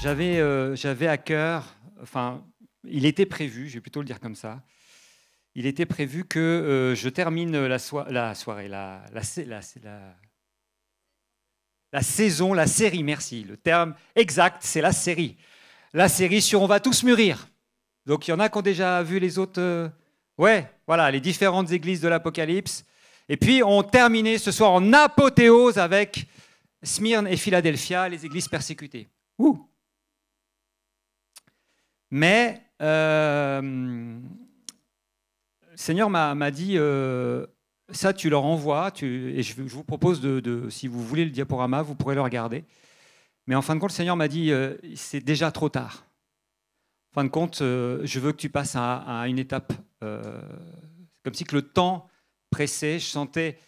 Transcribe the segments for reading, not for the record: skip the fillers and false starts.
j'avais à cœur, enfin, il était prévu, je vais plutôt le dire comme ça, il était prévu que je termine la soirée, la saison, la série, merci. Le terme exact, c'est la série. La série sur On va tous mûrir. Donc, il y en a qui ont déjà vu les autres. Ouais, voilà, les différentes églises de l'Apocalypse. Et puis, on terminait ce soir en apothéose avec Smyrne et Philadelphia, les églises persécutées. Ouh. Mais le Seigneur m'a dit, ça tu leur envoies, et je vous propose, si vous voulez le diaporama, vous pourrez le regarder. Mais en fin de compte, le Seigneur m'a dit, c'est déjà trop tard. En fin de compte, je veux que tu passes à une étape, comme si que le temps pressait. Je sentais,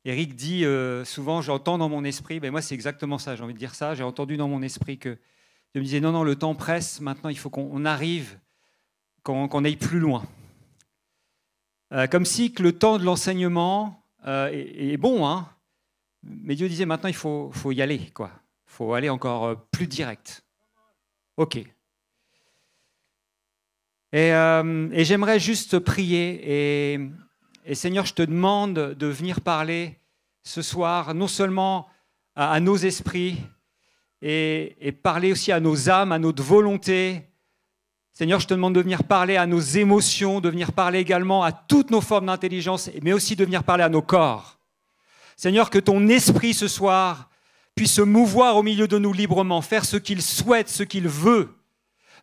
Eric dit souvent, j'entends dans mon esprit, ben moi c'est exactement ça, j'ai envie de dire ça, j'ai entendu dans mon esprit que je me disais, non, le temps presse, maintenant il faut qu'on arrive, qu'on aille plus loin. Comme si que le temps de l'enseignement est bon, hein, mais Dieu disait, maintenant il faut y aller, quoi. Il faut aller encore plus direct. Ok. Et j'aimerais juste prier, et Seigneur, je te demande de venir parler ce soir, non seulement à nos esprits, et parler aussi à nos âmes, à notre volonté. Seigneur, je te demande de venir parler à nos émotions, de venir parler également à toutes nos formes d'intelligence, mais aussi de venir parler à nos corps. Seigneur, que ton esprit ce soir puisse se mouvoir au milieu de nous librement, faire ce qu'il souhaite, ce qu'il veut,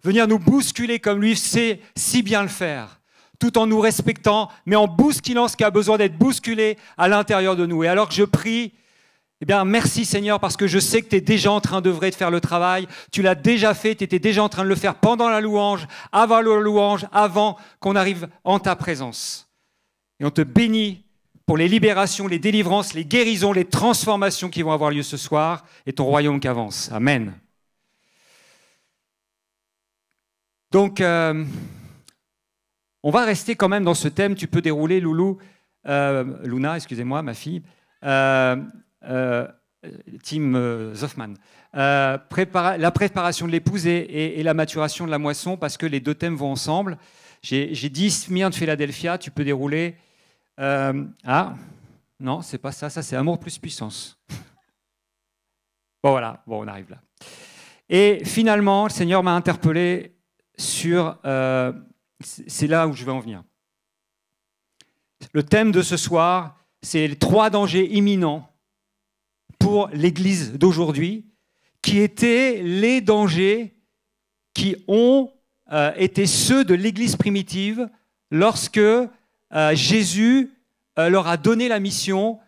venir nous bousculer comme lui sait si bien le faire, tout en nous respectant, mais en bousculant ce qui a besoin d'être bousculé à l'intérieur de nous. Et alors que je prie, eh bien, merci Seigneur, parce que je sais que tu es déjà en train d'œuvrer, de faire le travail. Tu l'as déjà fait, tu étais déjà en train de le faire pendant la louange, avant la louange, avant qu'on arrive en ta présence. Et on te bénit pour les libérations, les délivrances, les guérisons, les transformations qui vont avoir lieu ce soir et ton royaume qui avance. Amen. Donc, on va rester quand même dans ce thème. Tu peux dérouler, Luna, excusez-moi, ma fille. Tim Zoffman. La préparation de l'épouse et la maturation de la moisson, parce que les deux thèmes vont ensemble. J'ai dit Smyrne de Philadelphia, tu peux dérouler. Non, c'est pas ça, c'est amour plus puissance. Bon, voilà, bon, on arrive là. Et finalement, le Seigneur m'a interpellé sur... c'est là où je vais en venir. Le thème de ce soir, c'est les 3 dangers imminents pour l'Église d'aujourd'hui, qui étaient les dangers qui ont été ceux de l'Église primitive lorsque Jésus leur a donné la mission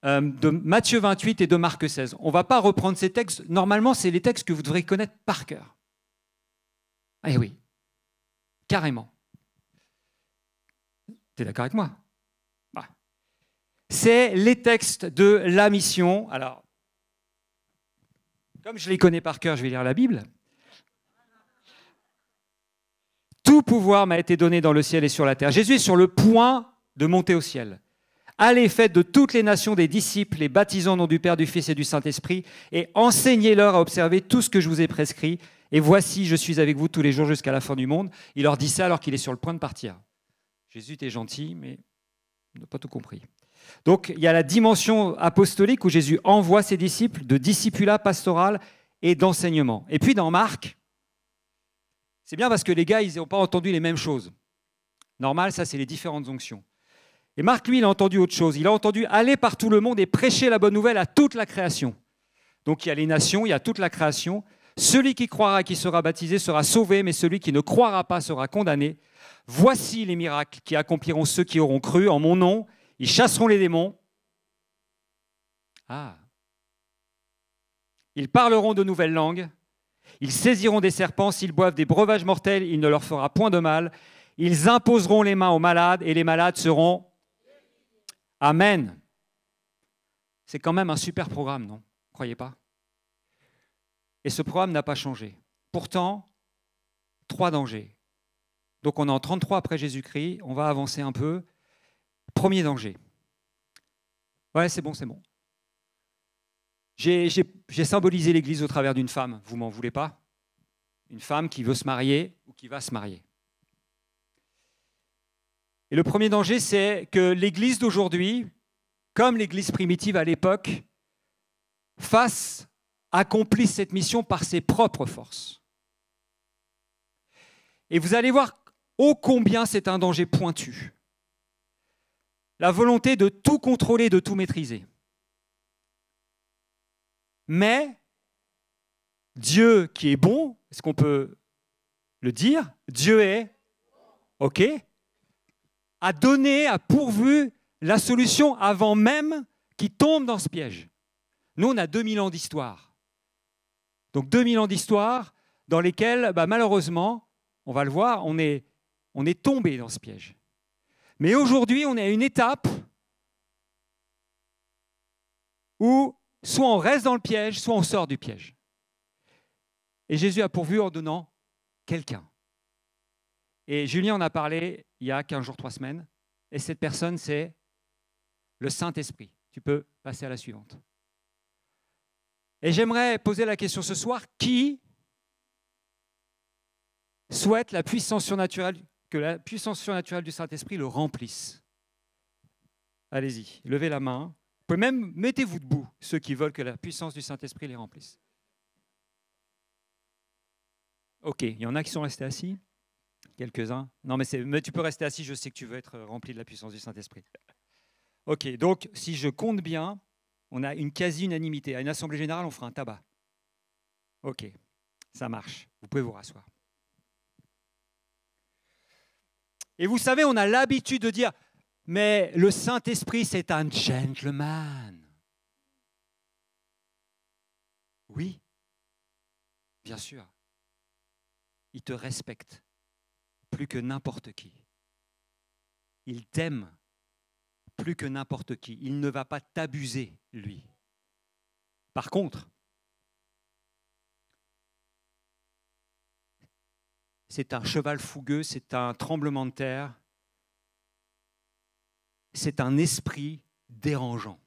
de Matthieu 28 et de Marc 16. On ne va pas reprendre ces textes. Normalement, c'est les textes que vous devrez connaître par cœur. Eh oui, carrément. Tu es d'accord avec moi ? C'est les textes de la mission. Alors, comme je les connais par cœur, je vais lire la Bible. Tout pouvoir m'a été donné dans le ciel et sur la terre. Jésus est sur le point de monter au ciel. Allez, faites de toutes les nations des disciples, les baptisant au nom du Père, du Fils et du Saint-Esprit, et enseignez-leur à observer tout ce que je vous ai prescrit. Et voici, je suis avec vous tous les jours jusqu'à la fin du monde. Il leur dit ça alors qu'il est sur le point de partir. Jésus était gentil, mais il n'a pas tout compris. Donc, il y a la dimension apostolique où Jésus envoie ses disciples de discipulat pastoral et d'enseignement. Et puis, dans Marc, c'est bien parce que les gars, ils n'ont pas entendu les mêmes choses. Normal, ça, c'est les différentes onctions. Et Marc, lui, il a entendu autre chose. Il a entendu aller par tout le monde et prêcher la bonne nouvelle à toute la création. Donc, il y a les nations, il y a toute la création. Celui qui croira et qui sera baptisé sera sauvé, mais celui qui ne croira pas sera condamné. Voici les miracles qui accompliront ceux qui auront cru en mon nom. Ils chasseront les démons. Ils parleront de nouvelles langues. Ils saisiront des serpents. S'ils boivent des breuvages mortels, il ne leur fera point de mal. Ils imposeront les mains aux malades et les malades seront... Amen. C'est quand même un super programme, non ? Vous ne croyez pas ? Et ce programme n'a pas changé. Pourtant, 3 dangers. Donc on est en 33 après Jésus-Christ. On va avancer un peu. Premier danger. Ouais, c'est bon, c'est bon. J'ai symbolisé l'Église au travers d'une femme. Vous m'en voulez pas ? une femme qui veut se marier ou qui va se marier. Et le premier danger, c'est que l'Église d'aujourd'hui, comme l'Église primitive à l'époque, accomplisse cette mission par ses propres forces. Et vous allez voir ô combien c'est un danger pointu. La volonté de tout contrôler, de tout maîtriser. Mais Dieu qui est bon, est-ce qu'on peut le dire? Dieu est, ok, a pourvu la solution avant même qu'il tombe dans ce piège. Nous, on a 2000 ans d'histoire. Donc 2000 ans d'histoire dans lesquels, malheureusement, on va le voir, on est tombé dans ce piège. Mais aujourd'hui, on est à une étape où soit on reste dans le piège, soit on sort du piège. Et Jésus a pourvu en donnant quelqu'un. Et Julien en a parlé il y a 15 jours, 3 semaines. Et cette personne, c'est le Saint-Esprit. Tu peux passer à la suivante. Et j'aimerais poser la question ce soir, qui souhaite la puissance surnaturelle, que la puissance surnaturelle du Saint-Esprit le remplisse? Allez-y, levez la main. Vous pouvez même, mettez-vous debout, ceux qui veulent que la puissance du Saint-Esprit les remplisse. Ok, il y en a qui sont restés assis. Quelques-uns. Non, mais tu peux rester assis, je sais que tu veux être rempli de la puissance du Saint-Esprit. Ok, donc si je compte bien, on a une quasi-unanimité. À une assemblée générale, on fera un tabac. Ok, ça marche. Vous pouvez vous rasseoir. Et vous savez, on a l'habitude de dire, mais le Saint-Esprit, c'est un gentleman. Oui, bien sûr. Il te respecte plus que n'importe qui. Il t'aime plus que n'importe qui. Il ne va pas t'abuser, lui. Par contre, c'est un cheval fougueux, c'est un tremblement de terre, c'est un esprit dérangeant.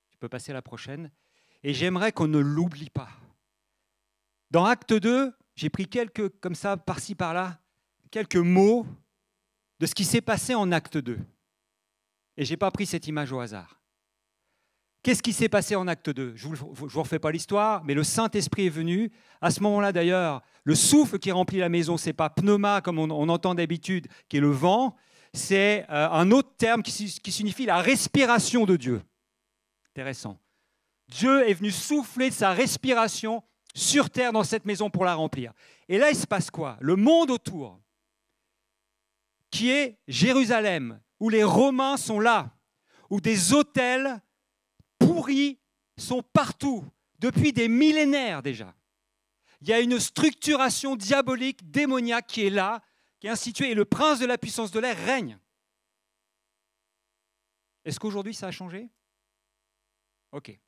Tu peux passer à la prochaine. Et j'aimerais qu'on ne l'oublie pas. Dans Acte 2, j'ai pris quelques, comme ça, par-ci, par-là, quelques mots de ce qui s'est passé en Acte 2. Et je n'ai pas pris cette image au hasard. Qu'est-ce qui s'est passé en Acte 2? Je ne vous refais pas l'histoire, mais le Saint-Esprit est venu. À ce moment-là, d'ailleurs, le souffle qui remplit la maison, ce n'est pas pneuma, comme on entend d'habitude, qui est le vent, c'est un autre terme qui signifie la respiration de Dieu. Intéressant. Dieu est venu souffler de sa respiration sur terre dans cette maison pour la remplir. Et là, il se passe quoi? Le monde autour, qui est Jérusalem, où les Romains sont là, où des autels pourris sont partout, depuis des millénaires déjà. Il y a une structuration diabolique, démoniaque qui est là, qui est instituée, et le prince de la puissance de l'air règne. Est-ce qu'aujourd'hui ça a changé? Ok.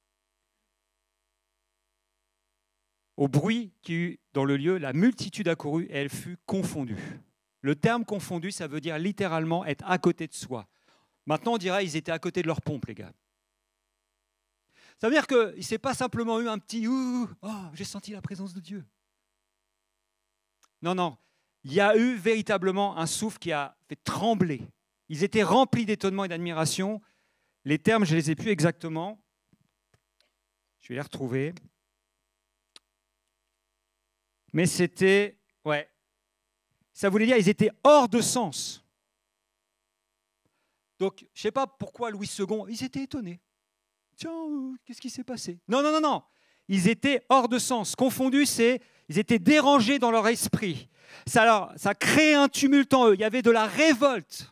Au bruit qu'il y eut dans le lieu, la multitude accourut et elle fut confondue. Le terme confondu, ça veut dire littéralement être à côté de soi. Maintenant, on dirait qu'ils étaient à côté de leur pompe, les gars. Ça veut dire qu'il ne s'est pas simplement eu un petit « oh, j'ai senti la présence de Dieu ». Non, non. Il y a eu véritablement un souffle qui a fait trembler. Ils étaient remplis d'étonnement et d'admiration. Les termes, je ne les ai plus exactement. Je vais les retrouver. Mais c'était, ouais, ça voulait dire qu'ils étaient hors de sens. Donc, je ne sais pas pourquoi Louis II, ils étaient étonnés. Tiens, qu'est-ce qui s'est passé? Non, non, non, non. Ils étaient hors de sens. Confondus, ils étaient dérangés dans leur esprit. Ça créait un tumulte en eux. Il y avait de la révolte.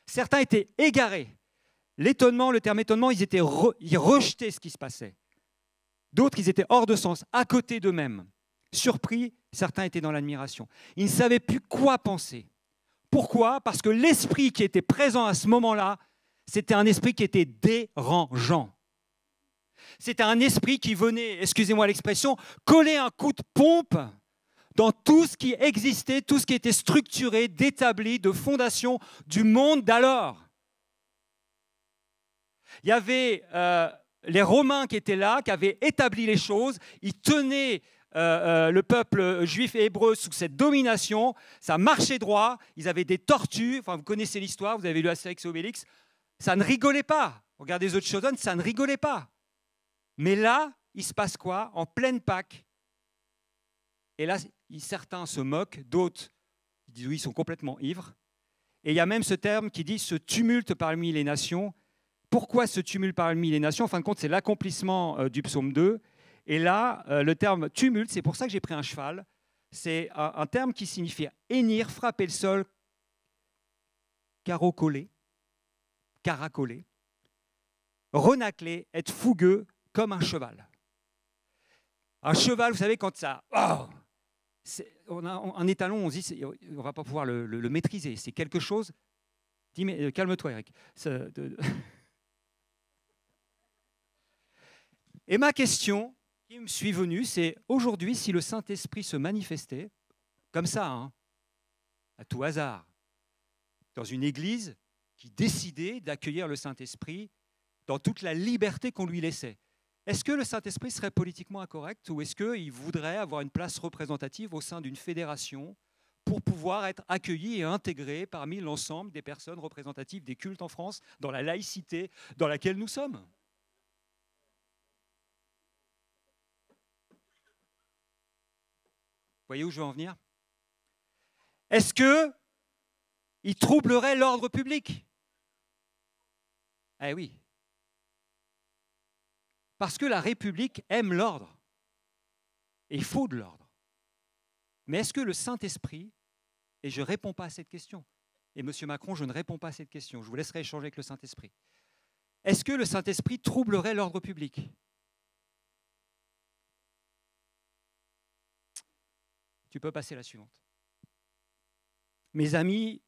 Certains étaient égarés. L'étonnement, le terme étonnement, ils rejetaient ce qui se passait. D'autres, ils étaient hors de sens, à côté d'eux-mêmes. Surpris, certains étaient dans l'admiration. Ils ne savaient plus quoi penser. Pourquoi? Parce que l'esprit qui était présent à ce moment-là, c'était un esprit qui était dérangeant. C'était un esprit qui venait, excusez-moi l'expression, coller un coup de pompe dans tout ce qui existait, tout ce qui était structuré, d'établi, de fondation du monde d'alors. Il y avait les Romains qui étaient là, qui avaient établi les choses, ils tenaient le peuple juif et hébreu sous cette domination, ça marchait droit, ils avaient des tortues, enfin vous connaissez l'histoire, vous avez lu Astérix et Obélix, ça ne rigolait pas. Regardez The Chosen, ça ne rigolait pas. Mais là, il se passe quoi? En pleine Pâques. Et là, certains se moquent, d'autres disent oui, ils sont complètement ivres. Et il y a même ce terme qui dit ce tumulte parmi les nations. Pourquoi ce tumulte parmi les nations? En fin de compte, c'est l'accomplissement du psaume 2. Et là, le terme tumulte, c'est pour ça que j'ai pris un cheval. C'est un terme qui signifie hennir, frapper le sol, caracoler, renacler, être fougueux comme un cheval. Un cheval, vous savez, quand ça... Oh, on a un étalon, on se dit, on ne va pas pouvoir le maîtriser. C'est quelque chose... Calme-toi, Eric. Et ma question qui me suis venue, c'est aujourd'hui, si le Saint-Esprit se manifestait, comme ça, hein, à tout hasard, dans une église qui décidait d'accueillir le Saint-Esprit dans toute la liberté qu'on lui laissait, est-ce que le Saint-Esprit serait politiquement incorrect ou est-ce qu'il voudrait avoir une place représentative au sein d'une fédération pour pouvoir être accueilli et intégré parmi l'ensemble des personnes représentatives des cultes en France, dans la laïcité dans laquelle nous sommes? Vous voyez où je veux en venir? Est-ce qu'il troublerait l'ordre public? Eh oui. Parce que la République aime l'ordre. Et il faut de l'ordre. Mais est-ce que le Saint-Esprit, et je ne réponds pas à cette question, et M. Macron, je ne réponds pas à cette question, je vous laisserai échanger avec le Saint-Esprit, est-ce que le Saint-Esprit troublerait l'ordre public? Tu peux passer la suivante. Mes amis,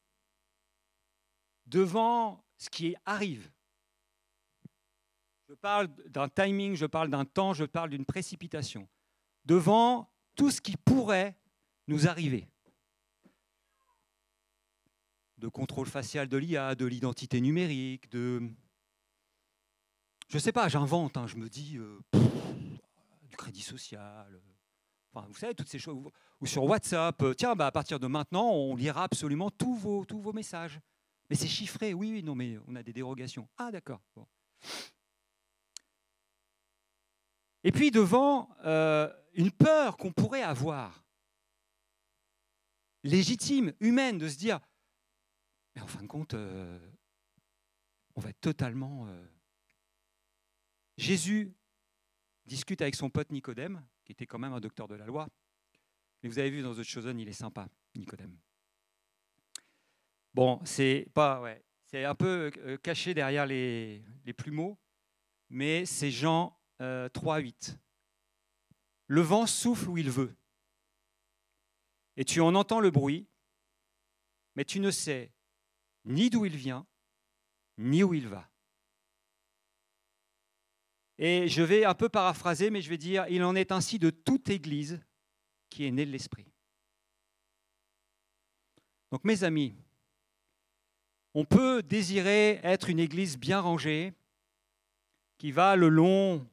devant ce qui arrive, je parle d'un timing, je parle d'un temps, je parle d'une précipitation. Devant tout ce qui pourrait nous arriver. De contrôle facial de l'IA, de l'identité numérique, de... Je ne sais pas, j'invente, hein, je me dis du crédit social, enfin, vous savez, toutes ces choses. Ou sur WhatsApp, tiens, à partir de maintenant, on lira absolument tous vos messages. Mais c'est chiffré, oui, non, mais on a des dérogations. Ah, d'accord. Bon. Et puis devant une peur qu'on pourrait avoir, légitime, humaine, de se dire, mais en fin de compte, on va être totalement... Jésus discute avec son pote Nicodème, qui était quand même un docteur de la loi. Mais vous avez vu dans The Chosen, il est sympa, Nicodème. Bon, c'est un peu caché derrière les plumeaux, mais c'est Jean 3,8. Le vent souffle où il veut, et tu en entends le bruit, mais tu ne sais ni d'où il vient, ni où il va. Et je vais un peu paraphraser, mais je vais dire, il en est ainsi de toute église qui est née de l'Esprit. Donc mes amis, on peut désirer être une église bien rangée, qui va le long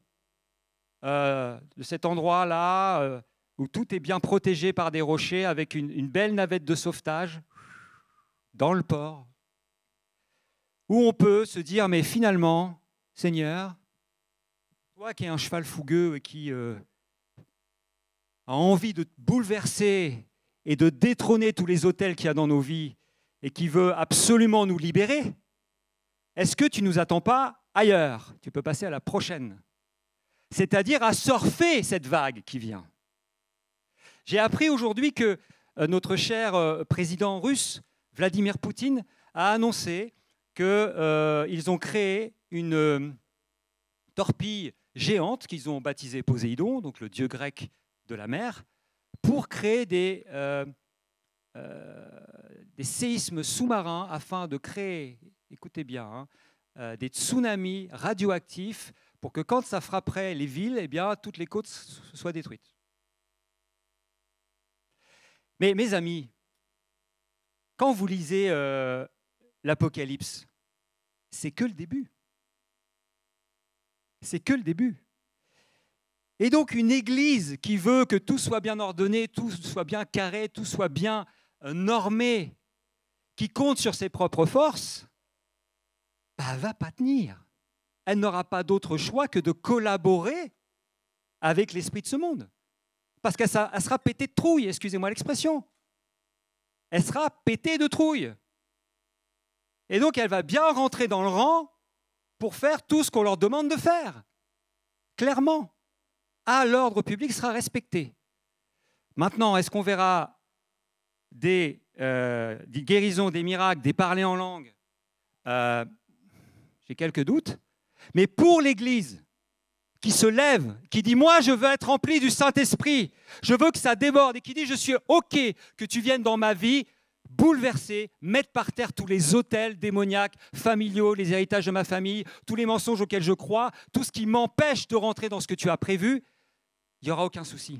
de cet endroit-là, où tout est bien protégé par des rochers, avec une belle navette de sauvetage dans le port, où on peut se dire, mais finalement, Seigneur, toi qui es un cheval fougueux et qui a envie de bouleverser et de détrôner tous les autels qu'il y a dans nos vies et qui veut absolument nous libérer, est-ce que tu ne nous attends pas ailleurs? Tu peux passer à la prochaine. C'est-à-dire à surfer cette vague qui vient. J'ai appris aujourd'hui que notre cher président russe, Vladimir Poutine, a annoncé qu'ils ont créé une torpille géante qu'ils ont baptisée Poséidon, donc le dieu grec de la mer, pour créer des séismes sous-marins afin de créer, écoutez bien, des tsunamis radioactifs pour que quand ça frapperait les villes, eh bien, toutes les côtes soient détruites. Mais mes amis, quand vous lisez l'Apocalypse, c'est que le début. C'est que le début. Et donc une église qui veut que tout soit bien ordonné, tout soit bien carré, tout soit bien normé, qui compte sur ses propres forces, bah, elle ne va pas tenir. Elle n'aura pas d'autre choix que de collaborer avec l'esprit de ce monde. Parce qu'elle sera pétée de trouille, excusez-moi l'expression. Elle sera pétée de trouille. Et donc elle va bien rentrer dans le rang pour faire tout ce qu'on leur demande de faire. Clairement. Ah, l'ordre public sera respecté. Maintenant, est-ce qu'on verra des guérisons, des miracles, des parlers en langue? J'ai quelques doutes. Mais pour l'Église qui se lève, qui dit « Moi, je veux être rempli du Saint-Esprit, je veux que ça déborde » et qui dit « Je suis OK que tu viennes dans ma vie, bouleverser, mettre par terre tous les autels démoniaques, familiaux, les héritages de ma famille, tous les mensonges auxquels je crois, tout ce qui m'empêche de rentrer dans ce que tu as prévu, il n'y aura aucun souci. »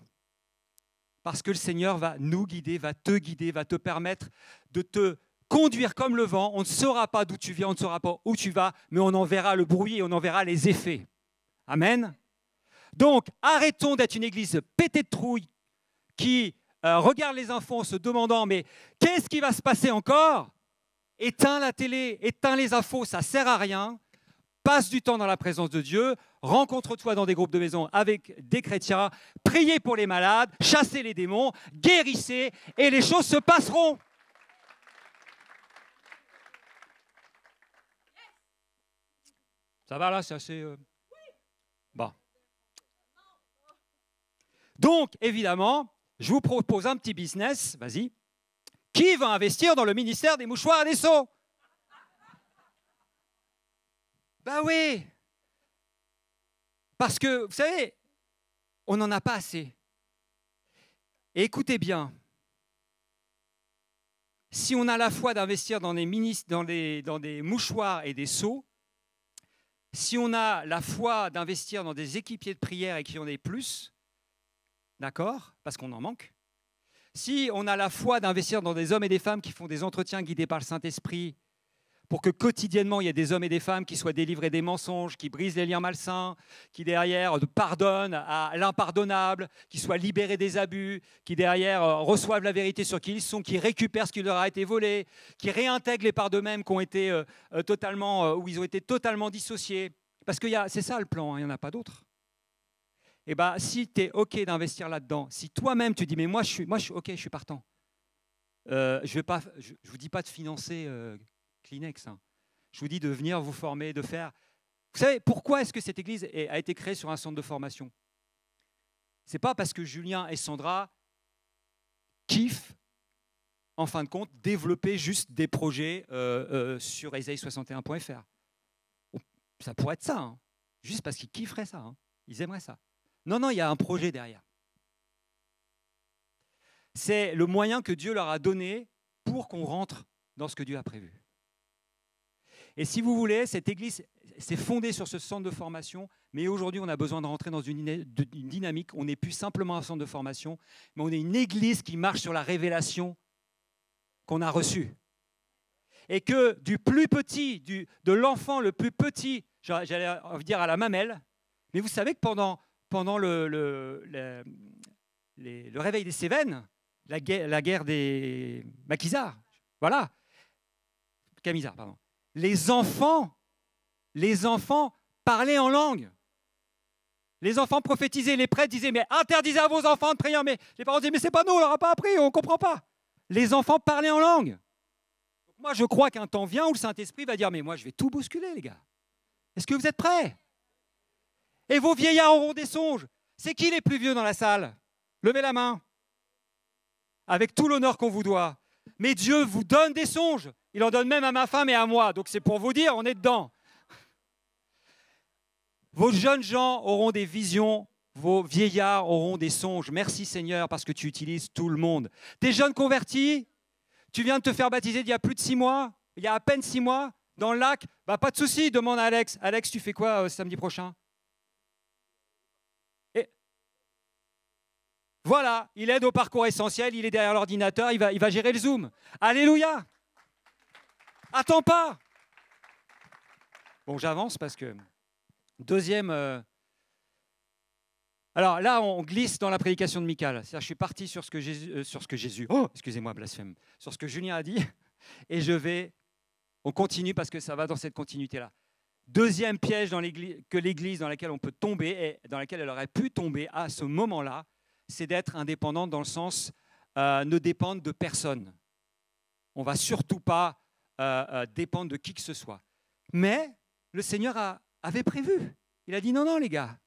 Parce que le Seigneur va nous guider, va te permettre de te conduire comme le vent. On ne saura pas d'où tu viens, on ne saura pas où tu vas, mais on en verra le bruit et on en verra les effets. Amen. Donc, arrêtons d'être une église pétée de trouille qui regarde les infos en se demandant « Mais qu'est-ce qui va se passer encore ?» Éteins la télé, éteins les infos, ça ne sert à rien. Passe du temps dans la présence de Dieu, rencontre-toi dans des groupes de maison avec des chrétiens, priez pour les malades, chassez les démons, guérissez et les choses se passeront. Ça va là, c'est assez... Bon. Donc, évidemment, je vous propose un petit business, vas-y. Qui va investir dans le ministère des mouchoirs et des seaux? Ben oui, parce que, vous savez, on n'en a pas assez. Et écoutez bien, si on a la foi d'investir dans des mouchoirs et des seaux, si on a la foi d'investir dans des équipiers de prière et qu'il y en ait plus, d'accord, parce qu'on en manque, si on a la foi d'investir dans des hommes et des femmes qui font des entretiens guidés par le Saint-Esprit, pour que quotidiennement, il y ait des hommes et des femmes qui soient délivrés des mensonges, qui brisent les liens malsains, qui derrière pardonnent à l'impardonnable, qui soient libérés des abus, qui derrière reçoivent la vérité sur qui ils sont, qui récupèrent ce qui leur a été volé, qui réintègrent les parts d'eux-mêmes où ils ont été totalement dissociés. Parce que c'est ça le plan, hein, il n'y en a pas d'autre. Et bien, si tu es OK d'investir là-dedans, si toi-même tu dis « Mais moi, je suis OK, je suis partant. Je ne vous dis pas de financer... Kleenex. Hein. Je vous dis de venir vous former, de faire... Vous savez, pourquoi est-ce que cette église a été créée sur un centre de formation? Ce n'est pas parce que Julien et Sandra kiffent, en fin de compte, développer juste des projets sur Isaïe61.fr. Ça pourrait être ça, hein. Juste parce qu'ils kifferaient ça. Hein. Ils aimeraient ça. Non, il y a un projet derrière. C'est le moyen que Dieu leur a donné pour qu'on rentre dans ce que Dieu a prévu. Et si vous voulez, cette église s'est fondée sur ce centre de formation, mais aujourd'hui, on a besoin de rentrer dans une dynamique. On n'est plus simplement un centre de formation, mais on est une église qui marche sur la révélation qu'on a reçue. Et que du plus petit, de l'enfant le plus petit, j'allais dire à la mamelle, mais vous savez que pendant le réveil des Cévennes, la guerre des maquisards, voilà, Camisards, pardon. Les enfants parlaient en langue. Les enfants prophétisaient, les prêtres disaient, mais interdisez à vos enfants de prier. Mais les parents disaient, mais c'est pas nous, on leur a pas appris, on ne comprend pas. Les enfants parlaient en langue. Donc moi, je crois qu'un temps vient où le Saint-Esprit va dire, mais moi, je vais tout bousculer, les gars. Est-ce que vous êtes prêts? Et vos vieillards auront des songes. C'est qui les plus vieux dans la salle? Levez la main. Avec tout l'honneur qu'on vous doit. Mais Dieu vous donne des songes. Il en donne même à ma femme et à moi. Donc c'est pour vous dire, on est dedans. Vos jeunes gens auront des visions, vos vieillards auront des songes. Merci Seigneur parce que tu utilises tout le monde. Tes jeunes convertis, tu viens de te faire baptiser il y a plus de 6 mois, il y a à peine 6 mois, dans le lac, bah, pas de souci, demande à Alex. Alex, tu fais quoi samedi prochain? Et voilà, il aide au parcours essentiel, il est derrière l'ordinateur, il va gérer le Zoom. Alléluia! Attends pas! Bon, j'avance parce que... Deuxième Alors là, on glisse dans la prédication de Michal. C'est-à-dire, je suis parti sur ce que Jésus, oh, excusez-moi, blasphème, sur ce que Julien a dit, et on continue parce que ça va dans cette continuité-là. Deuxième piège que l'Église dans laquelle on peut tomber, et dans laquelle elle aurait pu tomber à ce moment-là, c'est d'être indépendante dans le sens ne dépendre de personne. On ne va surtout pas dépendre de qui que ce soit. Mais le Seigneur avait prévu. Il a dit non, non les gars.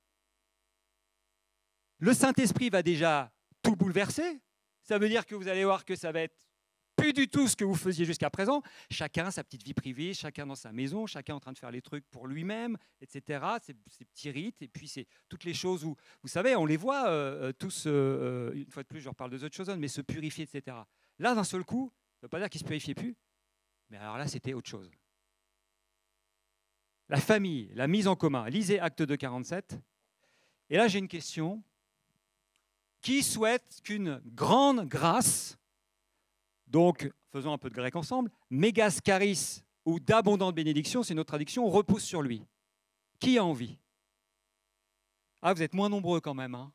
Le Saint-Esprit va déjà tout bouleverser. Ça veut dire que vous allez voir que ça va être plus du tout ce que vous faisiez jusqu'à présent. Chacun sa petite vie privée, chacun dans sa maison, chacun en train de faire les trucs pour lui-même, etc. Ces petits rites, et puis c'est toutes les choses où, vous savez, on les voit tous, une fois de plus, je reparle de The Chosen, mais se purifier, etc. Là, d'un seul coup, ça ne veut pas dire qu'ils ne se purifiaient plus, mais alors là, c'était autre chose. La famille, la mise en commun. Lisez Acte 2, 47. Et là, j'ai une question. Qui souhaite qu'une grande grâce, donc faisons un peu de grec ensemble, mégas charis ou d'abondante bénédiction, c'est notre traduction, repose sur lui? Qui a envie? Ah, vous êtes moins nombreux quand même. Hein.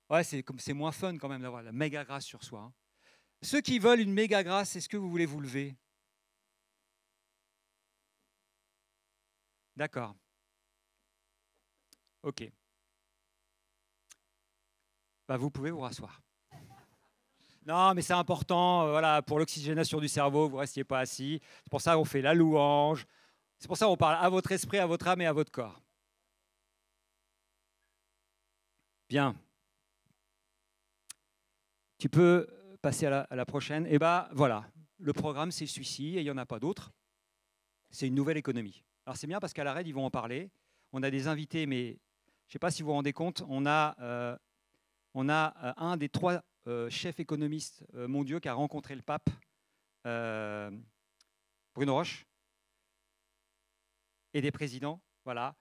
Ouais, c'est moins fun quand même d'avoir la méga grâce sur soi. Hein. Ceux qui veulent une méga grâce, est-ce que vous voulez vous lever? D'accord. Ok. Bah, vous pouvez vous rasseoir. Non, mais c'est important, voilà, pour l'oxygénation du cerveau, vous ne restiez pas assis. C'est pour ça qu'on fait la louange. C'est pour ça qu'on parle à votre esprit, à votre âme et à votre corps. Bien. Tu peux passer à la prochaine. Et bien, voilà, le programme, c'est celui-ci, et il n'y en a pas d'autre. C'est une nouvelle économie. Alors, c'est bien parce qu'à la RAID, ils vont en parler. On a des invités, mais je ne sais pas si vous vous rendez compte, on a un des 3 chefs économistes mondiaux qui a rencontré le pape, Bruno Roche, et des présidents, voilà,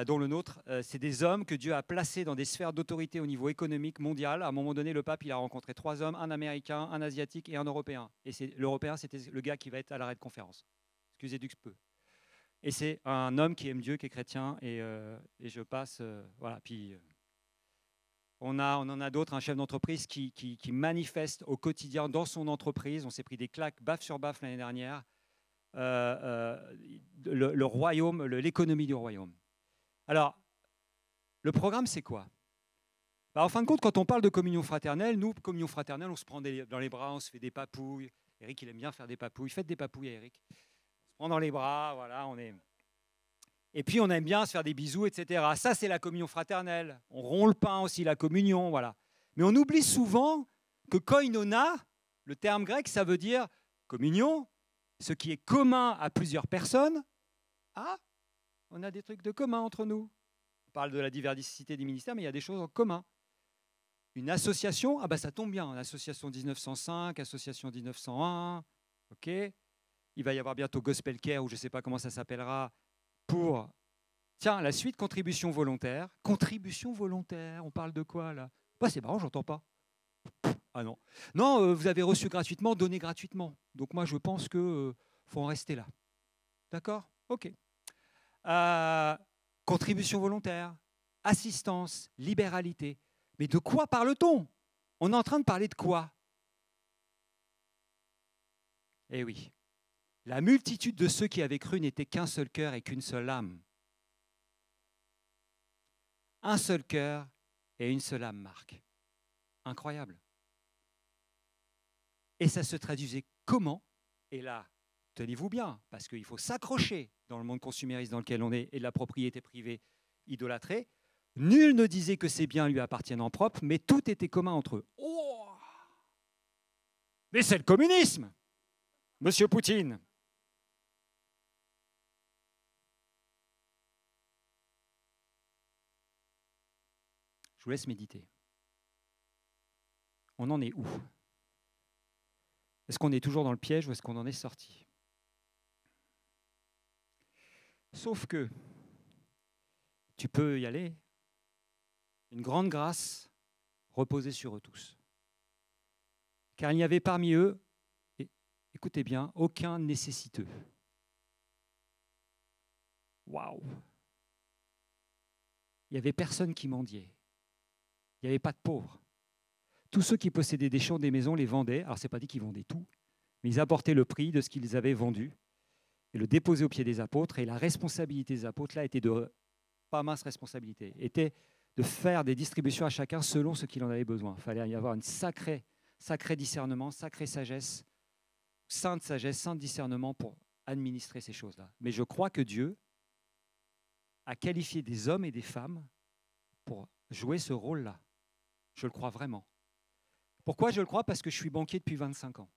dont le nôtre. C'est des hommes que Dieu a placés dans des sphères d'autorité au niveau économique mondial. À un moment donné, le pape, il a rencontré 3 hommes, un Américain, un Asiatique et un Européen. Et l'Européen, c'était le gars qui va être à l'arrêt de conférence. Excusez du peu. Et c'est un homme qui aime Dieu, qui est chrétien, et je passe, voilà, puis... on en a d'autres, un chef d'entreprise qui manifeste au quotidien dans son entreprise. On s'est pris des claques baffe sur baffe l'année dernière. Le royaume, l'économie du royaume. Alors, le programme, c'est quoi? En fin de compte, quand on parle de communion fraternelle, nous, communion fraternelle, on se prend dans les bras, on se fait des papouilles. Eric, il aime bien faire des papouilles. Faites des papouilles à Eric. On se prend dans les bras, voilà, on est... Et puis, on aime bien se faire des bisous, etc. Ça, c'est la communion fraternelle. On rompt le pain aussi, la communion, voilà. Mais on oublie souvent que koinonia, le terme grec, ça veut dire communion, ce qui est commun à plusieurs personnes. Ah, on a des trucs de commun entre nous. On parle de la diversité des ministères, mais il y a des choses en commun. Une association, ah ben ça tombe bien, une association 1905, association 1901, ok. Il va y avoir bientôt Gospel Care, ou je ne sais pas comment ça s'appellera, pour, tiens, la suite, contribution volontaire. Contribution volontaire, on parle de quoi là? Bah, c'est marrant, j'entends pas. Ah non. Non, vous avez reçu gratuitement, donné gratuitement. Donc moi, je pense qu'il faut en rester là. D'accord? Ok. Contribution volontaire, assistance, libéralité. Mais de quoi parle-t-on? On est en train de parler de quoi? Eh oui. La multitude de ceux qui avaient cru n'était qu'un seul cœur et qu'une seule âme. Un seul cœur et une seule âme, Marc. Incroyable. Et ça se traduisait comment? Et là, tenez-vous bien, parce qu'il faut s'accrocher dans le monde consumériste dans lequel on est et de la propriété privée idolâtrée. Nul ne disait que ses biens lui appartiennent en propre, mais tout était commun entre eux. Oh, mais c'est le communisme, Monsieur Poutine. Je vous laisse méditer. On en est où? Est-ce qu'on est toujours dans le piège ou est-ce qu'on en est sorti? Sauf que tu peux y aller. Une grande grâce reposait sur eux tous. Car il n'y avait parmi eux, écoutez bien, aucun nécessiteux. Waouh! Il n'y avait personne qui mendiait. Il n'y avait pas de pauvres. Tous ceux qui possédaient des champs, des maisons, les vendaient. Alors, ce n'est pas dit qu'ils vendaient tout, mais ils apportaient le prix de ce qu'ils avaient vendu et le déposaient aux pieds des apôtres. Et la responsabilité des apôtres, là, était de, pas mince responsabilité, était de faire des distributions à chacun selon ce qu'il en avait besoin. Il fallait y avoir une sacré discernement, sacrée sagesse, sainte sagesse, saint discernement pour administrer ces choses-là. Mais je crois que Dieu a qualifié des hommes et des femmes pour jouer ce rôle-là. Je le crois vraiment. Pourquoi je le crois? Parce que je suis banquier depuis 25 ans.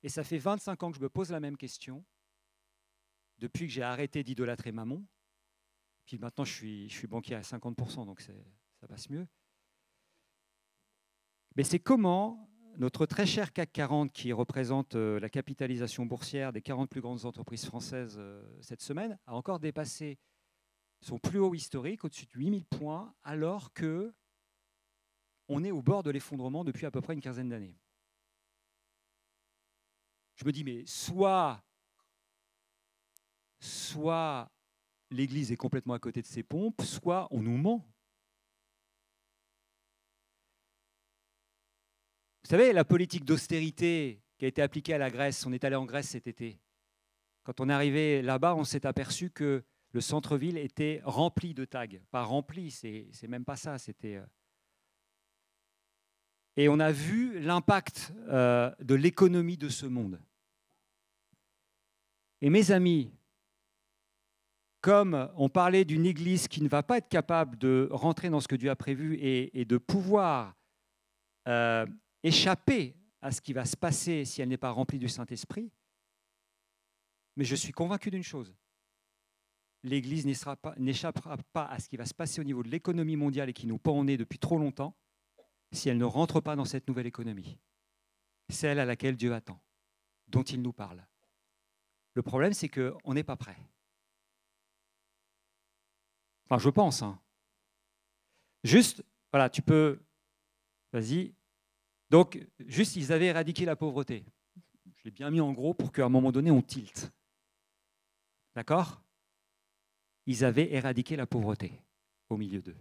Et ça fait 25 ans que je me pose la même question, depuis que j'ai arrêté d'idolâtrer Mammon. Puis maintenant, je suis banquier à 50%, donc ça passe mieux. Mais c'est comment notre très cher CAC 40, qui représente la capitalisation boursière des 40 plus grandes entreprises françaises cette semaine, a encore dépassé son plus haut historique, au-dessus de 8000 points, alors qu'on est au bord de l'effondrement depuis à peu près une quinzaine d'années. Je me dis, mais soit l'Église est complètement à côté de ses pompes, soit on nous ment. Vous savez, la politique d'austérité qui a été appliquée à la Grèce, on est allé en Grèce cet été. Quand on est arrivé là-bas, on s'est aperçu que le centre-ville était rempli de tags. Pas rempli, c'est même pas ça. Et on a vu l'impact de l'économie de ce monde. Et mes amis, comme on parlait d'une Église qui ne va pas être capable de rentrer dans ce que Dieu a prévu et de pouvoir échapper à ce qui va se passer si elle n'est pas remplie du Saint-Esprit, mais je suis convaincu d'une chose. L'Église n'échappera pas à ce qui va se passer au niveau de l'économie mondiale et qui nous pend au nez depuis trop longtemps si elle ne rentre pas dans cette nouvelle économie, celle à laquelle Dieu attend, dont il nous parle. Le problème, c'est qu'on n'est pas prêt. Enfin, je pense. Hein. Juste, voilà, tu peux... Vas-y. Donc, juste, ils avaient éradiqué la pauvreté. Je l'ai bien mis en gros pour qu'à un moment donné, on tilte. D'accord? Ils avaient éradiqué la pauvreté au milieu d'eux.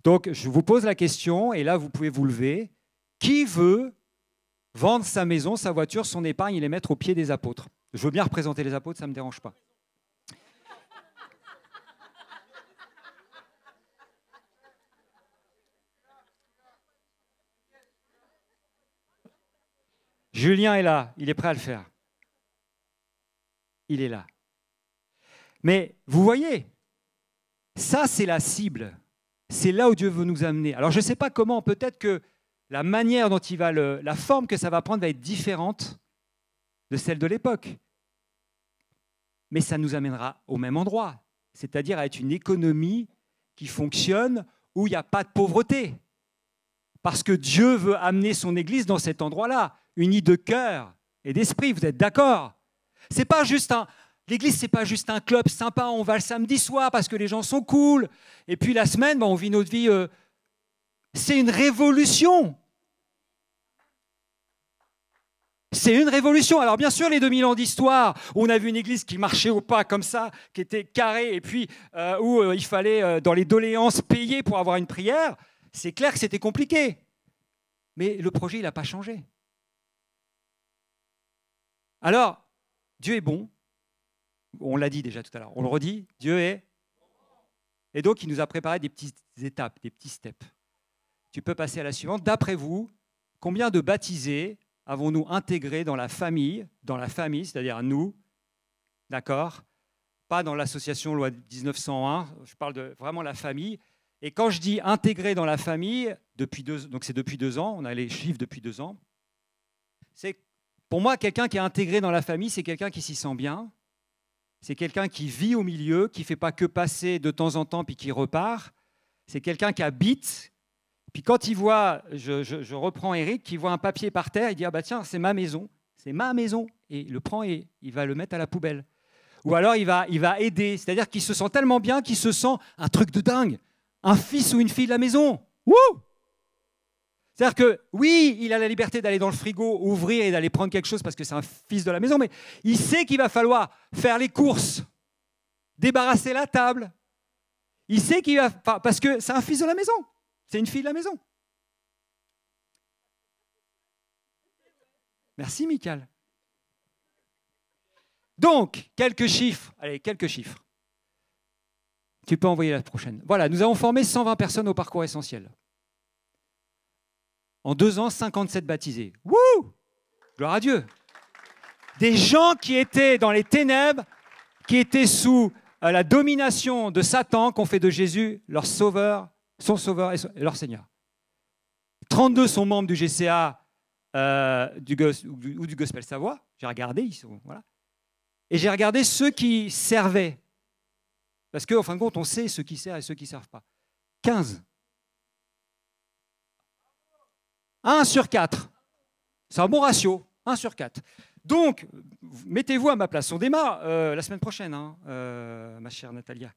Donc, je vous pose la question, et là, vous pouvez vous lever. Qui veut vendre sa maison, sa voiture, son épargne et les mettre aux pieds des apôtres? Je veux bien représenter les apôtres, ça ne me dérange pas. Julien est là, il est prêt à le faire. Il est là. Mais vous voyez, ça c'est la cible. C'est là où Dieu veut nous amener. Alors je ne sais pas comment, peut-être que la manière dont il va, la forme que ça va prendre va être différente de celle de l'époque. Mais ça nous amènera au même endroit, c'est-à-dire à être une économie qui fonctionne où il n'y a pas de pauvreté. Parce que Dieu veut amener son Église dans cet endroit-là, unie de cœur et d'esprit, vous êtes d'accord? C'est pas juste l'Église, ce n'est pas juste un club sympa, on va le samedi soir parce que les gens sont cool, et puis la semaine, on vit notre vie. C'est une révolution. C'est une révolution. Alors bien sûr, les 2000 ans d'histoire, on a vu une Église qui marchait au pas comme ça, qui était carrée, et puis où il fallait, dans les doléances, payer pour avoir une prière. C'est clair que c'était compliqué. Mais le projet, il n'a pas changé. Alors, Dieu est bon. On l'a dit déjà tout à l'heure. On le redit, Dieu est... Et donc, il nous a préparé des petites étapes, des petits steps. Tu peux passer à la suivante. D'après vous, combien de baptisés avons-nous intégrés dans la famille, c'est-à-dire nous, d'accord? Pas dans l'association loi 1901, je parle de vraiment la famille. Et quand je dis intégré dans la famille, donc c'est depuis 2 ans, on a les chiffres depuis 2 ans, c'est pour moi, quelqu'un qui est intégré dans la famille, c'est quelqu'un qui s'y sent bien, c'est quelqu'un qui vit au milieu, qui ne fait pas que passer de temps en temps puis qui repart, c'est quelqu'un qui habite, puis quand il voit, je reprends Eric, qui voit un papier par terre, il dit « Ah bah tiens, c'est ma maison », et il le prend et il va le mettre à la poubelle. Ou alors il va aider, c'est-à-dire qu'il se sent tellement bien qu'il se sent un truc de dingue, un fils ou une fille de la maison. Wouh! C'est-à-dire que, oui, il a la liberté d'aller dans le frigo, ouvrir et d'aller prendre quelque chose parce que c'est un fils de la maison, mais il sait qu'il va falloir faire les courses, débarrasser la table. Il sait qu'il va... Parce que c'est un fils de la maison. C'est une fille de la maison. Merci, Michael. Donc, quelques chiffres. Allez, quelques chiffres. Tu peux envoyer la prochaine. Voilà, nous avons formé 120 personnes au parcours essentiel. En 2 ans, 57 baptisés. Wouh! Gloire à Dieu. Des gens qui étaient dans les ténèbres, qui étaient sous la domination de Satan, qui ont fait de Jésus leur sauveur, son sauveur et leur Seigneur. 32 sont membres du GCA ou du Gospel Savoie. J'ai regardé, ils sont, voilà. Et j'ai regardé ceux qui servaient. Parce qu'en fin de compte, on sait ceux qui servent et ceux qui ne servent pas. 15. 1 sur 4. C'est un bon ratio. 1 sur 4. Donc, mettez-vous à ma place. On démarre la semaine prochaine, hein, ma chère Natalia.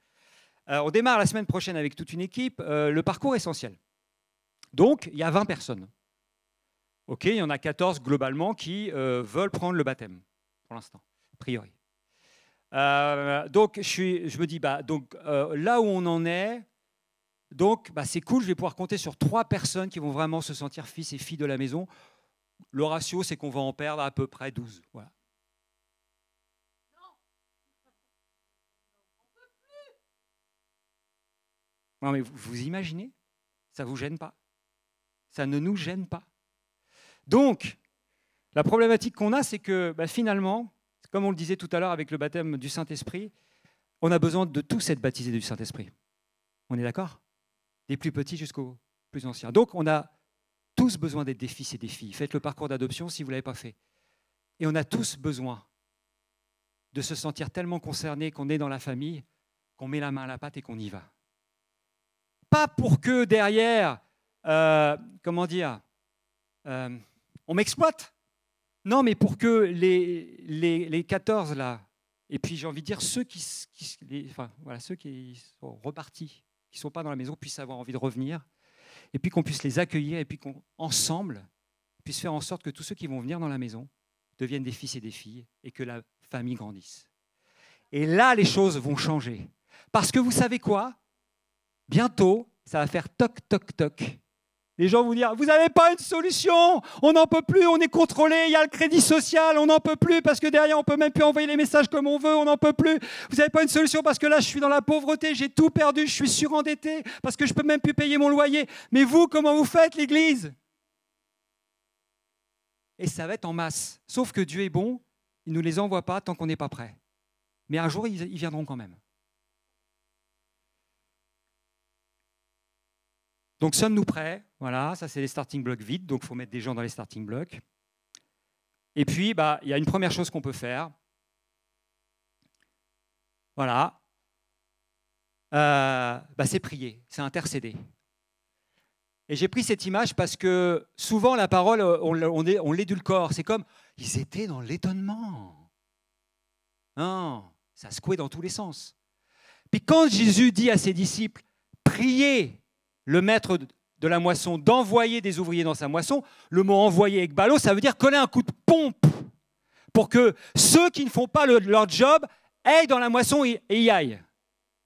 On démarre la semaine prochaine avec toute une équipe, le parcours essentiel. Donc, il y a 20 personnes. OK, il y en a 14 globalement qui veulent prendre le baptême, pour l'instant, a priori. Donc, je me dis, là où on en est, donc, c'est cool, je vais pouvoir compter sur 3 personnes qui vont vraiment se sentir fils et filles de la maison. Le ratio, c'est qu'on va en perdre à peu près 12. Voilà. Non, mais vous imaginez? Ça ne vous gêne pas? Ça ne nous gêne pas. Donc, la problématique qu'on a, c'est que finalement, comme on le disait tout à l'heure avec le baptême du Saint-Esprit, on a besoin de tous être baptisés du Saint-Esprit. On est d'accord? Des plus petits jusqu'aux plus anciens. Donc, on a tous besoin d'être des fils et des filles. Faites le parcours d'adoption si vous ne l'avez pas fait. Et on a tous besoin de se sentir tellement concernés qu'on est dans la famille, qu'on met la main à la pâte et qu'on y va. Pas pour que derrière, on m'exploite. Non, mais pour que les 14 là, et puis j'ai envie de dire ceux qui sont repartis, qui ne sont pas dans la maison, puissent avoir envie de revenir, et puis qu'on puisse les accueillir, et puis qu'ensemble, puisse faire en sorte que tous ceux qui vont venir dans la maison deviennent des fils et des filles, et que la famille grandisse. Et là, les choses vont changer. Parce que vous savez quoi? Bientôt, ça va faire toc, toc, toc. Les gens vont dire, vous n'avez pas une solution, on n'en peut plus, on est contrôlé, il y a le crédit social, on n'en peut plus parce que derrière on ne peut même plus envoyer les messages comme on veut, on n'en peut plus. Vous n'avez pas une solution parce que là je suis dans la pauvreté, j'ai tout perdu, je suis surendetté parce que je ne peux même plus payer mon loyer. Mais vous, comment vous faites l'Église? Et ça va être en masse. Sauf que Dieu est bon, il ne nous les envoie pas tant qu'on n'est pas prêt. Mais un jour, ils viendront quand même. Donc, sommes-nous prêts? Voilà, ça c'est les starting blocks vides, donc il faut mettre des gens dans les starting blocks. Et puis, il y a une première chose qu'on peut faire. Voilà. C'est prier, c'est intercéder. Et j'ai pris cette image parce que souvent la parole, on l'édulcore. C'est comme, ils étaient dans l'étonnement. Non, ça secouait dans tous les sens. Puis quand Jésus dit à ses disciples, priez le maître de la moisson d'envoyer des ouvriers dans sa moisson, le mot envoyer avec ballot, ça veut dire coller un coup de pompe pour que ceux qui ne font pas leur job aillent dans la moisson et y aillent.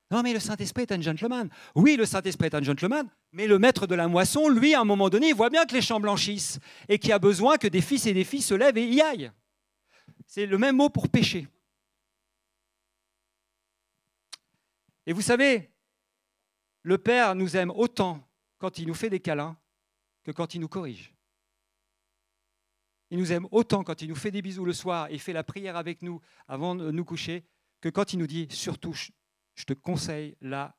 Non, mais le Saint-Esprit est un gentleman. Oui, le Saint-Esprit est un gentleman, mais le maître de la moisson, lui, à un moment donné, il voit bien que les champs blanchissent et qu'il y a besoin que des fils et des filles se lèvent et y aillent. C'est le même mot pour pécher. Et vous savez, le Père nous aime autant quand il nous fait des câlins que quand il nous corrige. Il nous aime autant quand il nous fait des bisous le soir et fait la prière avec nous avant de nous coucher que quand il nous dit « Surtout, je te conseille, là,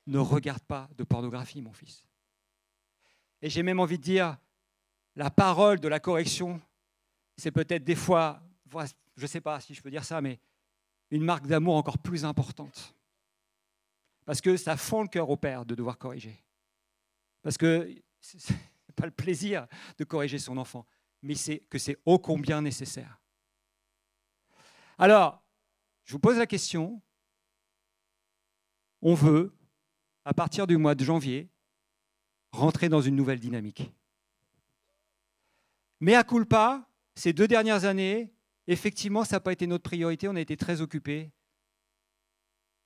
ne regarde pas de pornographie, mon fils. » Et j'ai même envie de dire, la parole de la correction, c'est peut-être des fois, je ne sais pas si je peux dire ça, mais une marque d'amour encore plus importante. Parce que ça fend le cœur au père de devoir corriger. Parce que ce n'est pas le plaisir de corriger son enfant, mais c'est que c'est ô combien nécessaire. Alors, je vous pose la question. On veut, à partir du mois de janvier, rentrer dans une nouvelle dynamique. Mais à culpa, ces 2 dernières années, effectivement, ça n'a pas été notre priorité, on a été très occupés.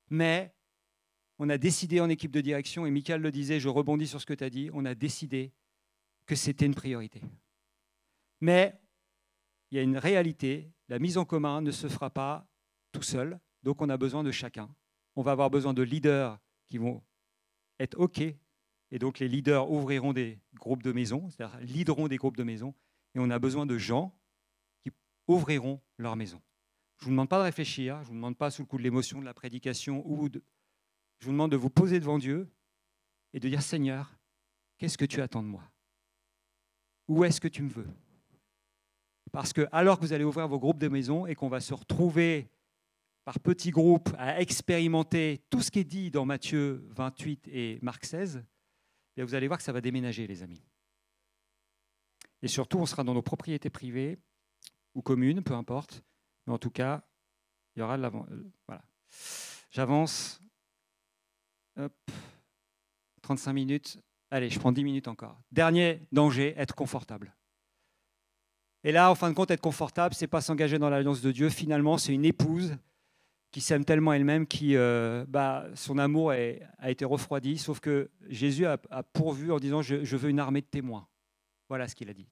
Mais on a décidé en équipe de direction, et Michael le disait, je rebondis sur ce que tu as dit, on a décidé que c'était une priorité. Mais il y a une réalité, la mise en commun ne se fera pas tout seul, donc on a besoin de chacun. On va avoir besoin de leaders qui vont être OK, et donc les leaders ouvriront des groupes de maison, c'est-à-dire leaderont des groupes de maison, et on a besoin de gens qui ouvriront leur maison. Je ne vous demande pas de réfléchir, je ne vous demande pas sous le coup de l'émotion, de la prédication, je vous demande de vous poser devant Dieu et de dire, Seigneur, qu'est-ce que tu attends de moi? Où est-ce que tu me veux? Parce que alors que vous allez ouvrir vos groupes de maison et qu'on va se retrouver par petits groupes à expérimenter tout ce qui est dit dans Matthieu 28 et Marc 16, bien vous allez voir que ça va déménager, les amis. Et surtout, on sera dans nos propriétés privées ou communes, peu importe. Mais en tout cas, il y aura de l'avant. Voilà. J'avance. Hop. 35 minutes. Allez, je prends 10 minutes encore. Dernier danger, être confortable. Et là, en fin de compte, être confortable, ce n'est pas s'engager dans l'alliance de Dieu. Finalement, c'est une épouse qui s'aime tellement elle-même, qui, son amour a été refroidi, sauf que Jésus a pourvu en disant je veux une armée de témoins. Voilà ce qu'il a dit.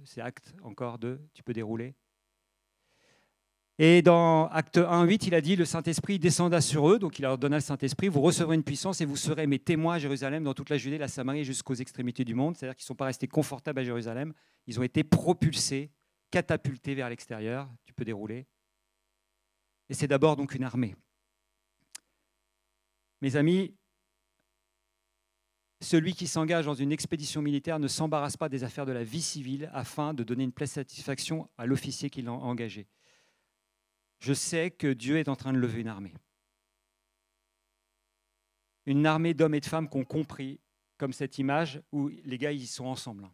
C'est acte encore 2, tu peux dérouler. Et dans acte 1:8, il a dit le Saint-Esprit descenda sur eux, donc il leur donna le Saint-Esprit, vous recevrez une puissance et vous serez mes témoins à Jérusalem, dans toute la Judée, la Samarie, jusqu'aux extrémités du monde. C'est-à-dire qu'ils ne sont pas restés confortables à Jérusalem, ils ont été propulsés, catapultés vers l'extérieur. Tu peux dérouler. Et c'est d'abord donc une armée. Mes amis, celui qui s'engage dans une expédition militaire ne s'embarrasse pas des affaires de la vie civile afin de donner une pleine satisfaction à l'officier qui l'a engagé. Je sais que Dieu est en train de lever une armée. Une armée d'hommes et de femmes qui ont compris, comme cette image où les gars, ils sont ensemble.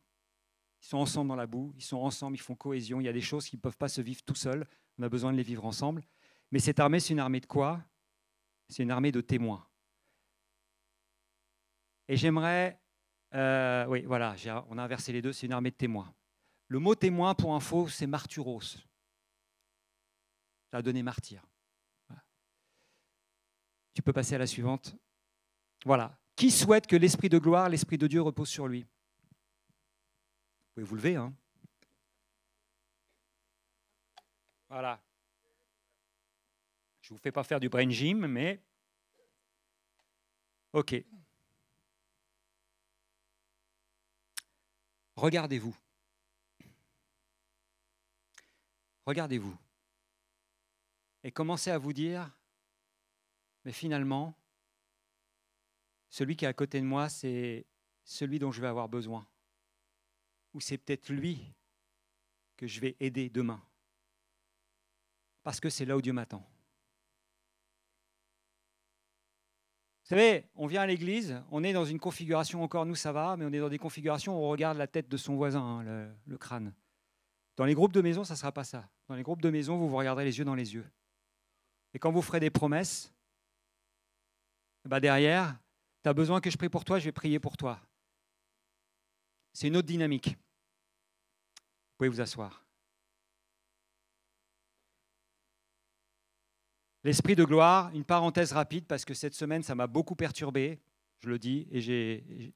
Ils sont ensemble dans la boue, ils sont ensemble, ils font cohésion. Il y a des choses qui ne peuvent pas se vivre tout seuls. On a besoin de les vivre ensemble. Mais cette armée, c'est une armée de quoi? C'est une armée de témoins. Et j'aimerais... oui, voilà, on a inversé les deux, c'est une armée de témoins. Le mot témoin, pour info, c'est martyros. Ça a donné martyr. Voilà. Tu peux passer à la suivante. Voilà. Qui souhaite que l'Esprit de gloire, l'Esprit de Dieu repose sur lui? Vous pouvez vous lever, hein? Voilà. Je ne vous fais pas faire du brain gym, mais... OK. Regardez-vous. Regardez-vous. Et commencez à vous dire, mais finalement, celui qui est à côté de moi, c'est celui dont je vais avoir besoin. Ou c'est peut-être lui que je vais aider demain. Parce que c'est là où Dieu m'attend. Vous savez, on vient à l'église, on est dans une configuration, encore nous ça va, mais on est dans des configurations où on regarde la tête de son voisin, hein, le crâne. Dans les groupes de maison, ça ne sera pas ça. Dans les groupes de maison, vous vous regarderez les yeux dans les yeux. Et quand vous ferez des promesses, derrière, tu as besoin que je prie pour toi, je vais prier pour toi. C'est une autre dynamique. Vous pouvez vous asseoir. L'esprit de gloire, une parenthèse rapide, parce que cette semaine, ça m'a beaucoup perturbé, je le dis, et j'ai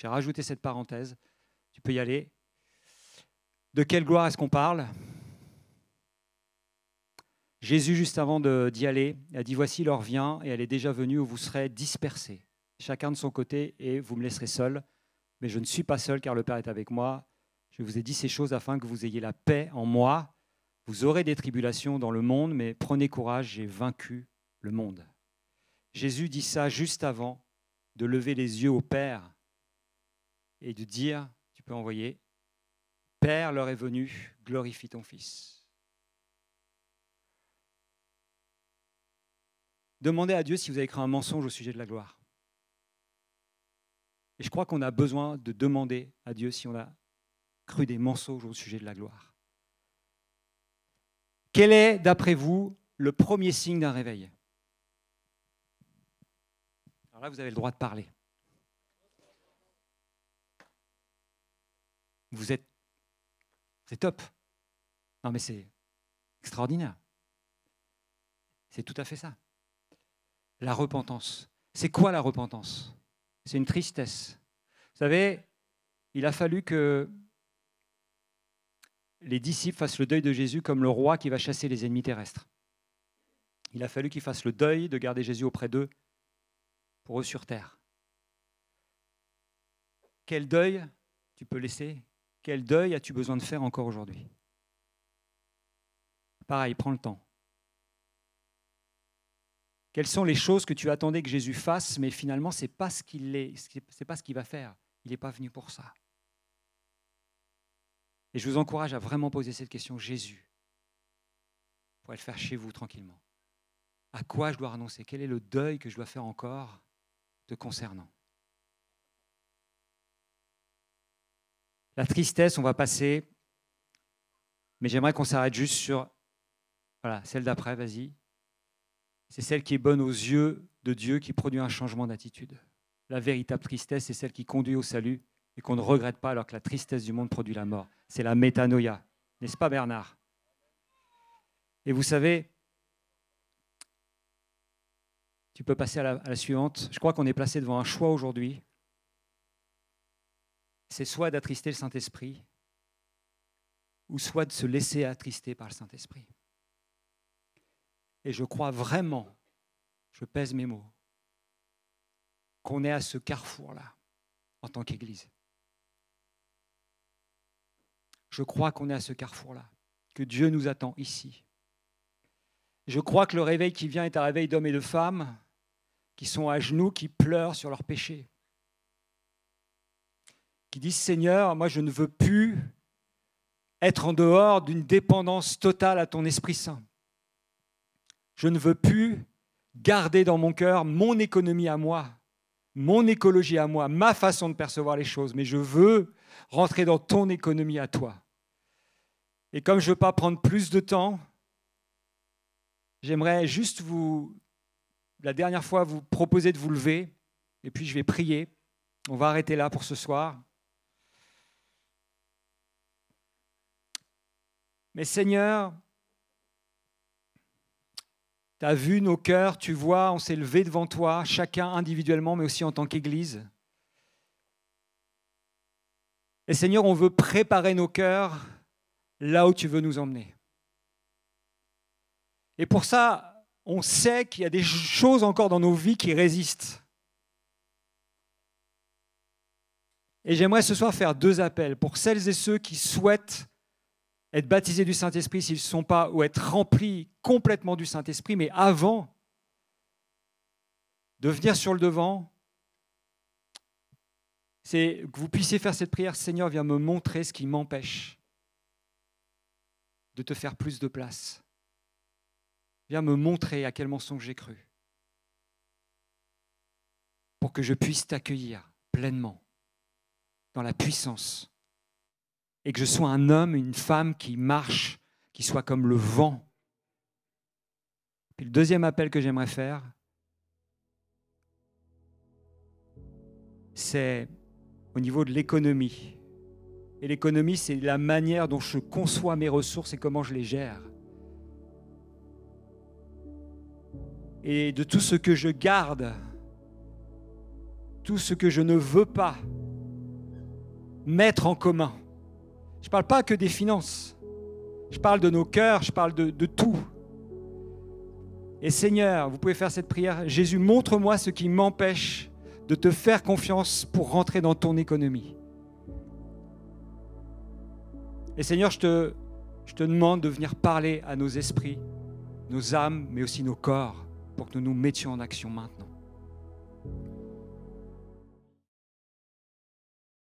rajouté cette parenthèse. Tu peux y aller. De quelle gloire est-ce qu'on parle? Jésus, juste avant d'y aller, a dit « Voici l'heure vient, et elle est déjà venue où vous serez dispersés, chacun de son côté, et vous me laisserez seul. Mais je ne suis pas seul, car le Père est avec moi. Je vous ai dit ces choses afin que vous ayez la paix en moi. Vous aurez des tribulations dans le monde, mais prenez courage, j'ai vaincu le monde. » Jésus dit ça juste avant de lever les yeux au Père et de dire, tu peux envoyer, « Père, l'heure est venue, glorifie ton Fils. » Demandez à Dieu si vous avez cru un mensonge au sujet de la gloire. Et je crois qu'on a besoin de demander à Dieu si on a cru des mensonges au sujet de la gloire. Quel est, d'après vous, le premier signe d'un réveil? Alors là, vous avez le droit de parler. C'est top. Non, mais c'est extraordinaire. C'est tout à fait ça. La repentance. C'est quoi la repentance? C'est une tristesse. Vous savez, il a fallu que les disciples fassent le deuil de Jésus comme le roi qui va chasser les ennemis terrestres. Il a fallu qu'ils fassent le deuil de garder Jésus auprès d'eux pour eux sur terre. Quel deuil tu peux laisser? Quel deuil as-tu besoin de faire encore aujourd'hui? Pareil, prends le temps. Quelles sont les choses que tu attendais que Jésus fasse, mais finalement, ce n'est pas ce qu'il va faire. Il n'est pas venu pour ça. Et je vous encourage à vraiment poser cette question. Jésus, vous pourrez le faire chez vous tranquillement. À quoi je dois renoncer? Quel est le deuil que je dois faire encore te concernant? La tristesse, on va passer, mais j'aimerais qu'on s'arrête juste sur, voilà, celle d'après, vas-y. C'est celle qui est bonne aux yeux de Dieu, qui produit un changement d'attitude. La véritable tristesse, c'est celle qui conduit au salut et qu'on ne regrette pas alors que la tristesse du monde produit la mort. C'est la métanoïa, n'est-ce pas Bernard? Et vous savez, tu peux passer à la suivante. Je crois qu'on est placé devant un choix aujourd'hui. C'est soit d'attrister le Saint-Esprit, ou soit de se laisser attrister par le Saint-Esprit. Et je crois vraiment, je pèse mes mots, qu'on est à ce carrefour-là, en tant qu'Église. Je crois qu'on est à ce carrefour-là, que Dieu nous attend ici. Je crois que le réveil qui vient est un réveil d'hommes et de femmes qui sont à genoux, qui pleurent sur leurs péchés, qui disent « Seigneur, moi je ne veux plus être en dehors d'une dépendance totale à ton Esprit Saint. Je ne veux plus garder dans mon cœur mon économie à moi, mon écologie à moi, ma façon de percevoir les choses, mais je veux rentrer dans ton économie à toi. Et comme je ne veux pas prendre plus de temps, j'aimerais juste la dernière fois, vous proposer de vous lever, et puis je vais prier. On va arrêter là pour ce soir. Mais Seigneur, tu as vu nos cœurs, tu vois, on s'est levé devant toi, chacun individuellement, mais aussi en tant qu'Église. Et Seigneur, on veut préparer nos cœurs là où tu veux nous emmener. Et pour ça, on sait qu'il y a des choses encore dans nos vies qui résistent. Et j'aimerais ce soir faire 2 appels pour celles et ceux qui souhaitent être baptisés du Saint-Esprit s'ils ne sont pas, ou être remplis complètement du Saint-Esprit, mais avant de venir sur le devant, c'est que vous puissiez faire cette prière. Seigneur, viens me montrer ce qui m'empêche de te faire plus de place. Viens me montrer à quel mensonge j'ai cru pour que je puisse t'accueillir pleinement dans la puissance et que je sois un homme, une femme qui marche, qui soit comme le vent. Puis le 2e appel que j'aimerais faire, c'est au niveau de l'économie. Et l'économie, c'est la manière dont je conçois mes ressources et comment je les gère. Et de tout ce que je garde, tout ce que je ne veux pas mettre en commun. Je ne parle pas que des finances. Je parle de nos cœurs, je parle de tout. Et Seigneur, vous pouvez faire cette prière. Jésus, montre-moi ce qui m'empêche de te faire confiance pour rentrer dans ton économie. Et Seigneur, je te demande de venir parler à nos esprits, nos âmes, mais aussi nos corps, pour que nous nous mettions en action maintenant.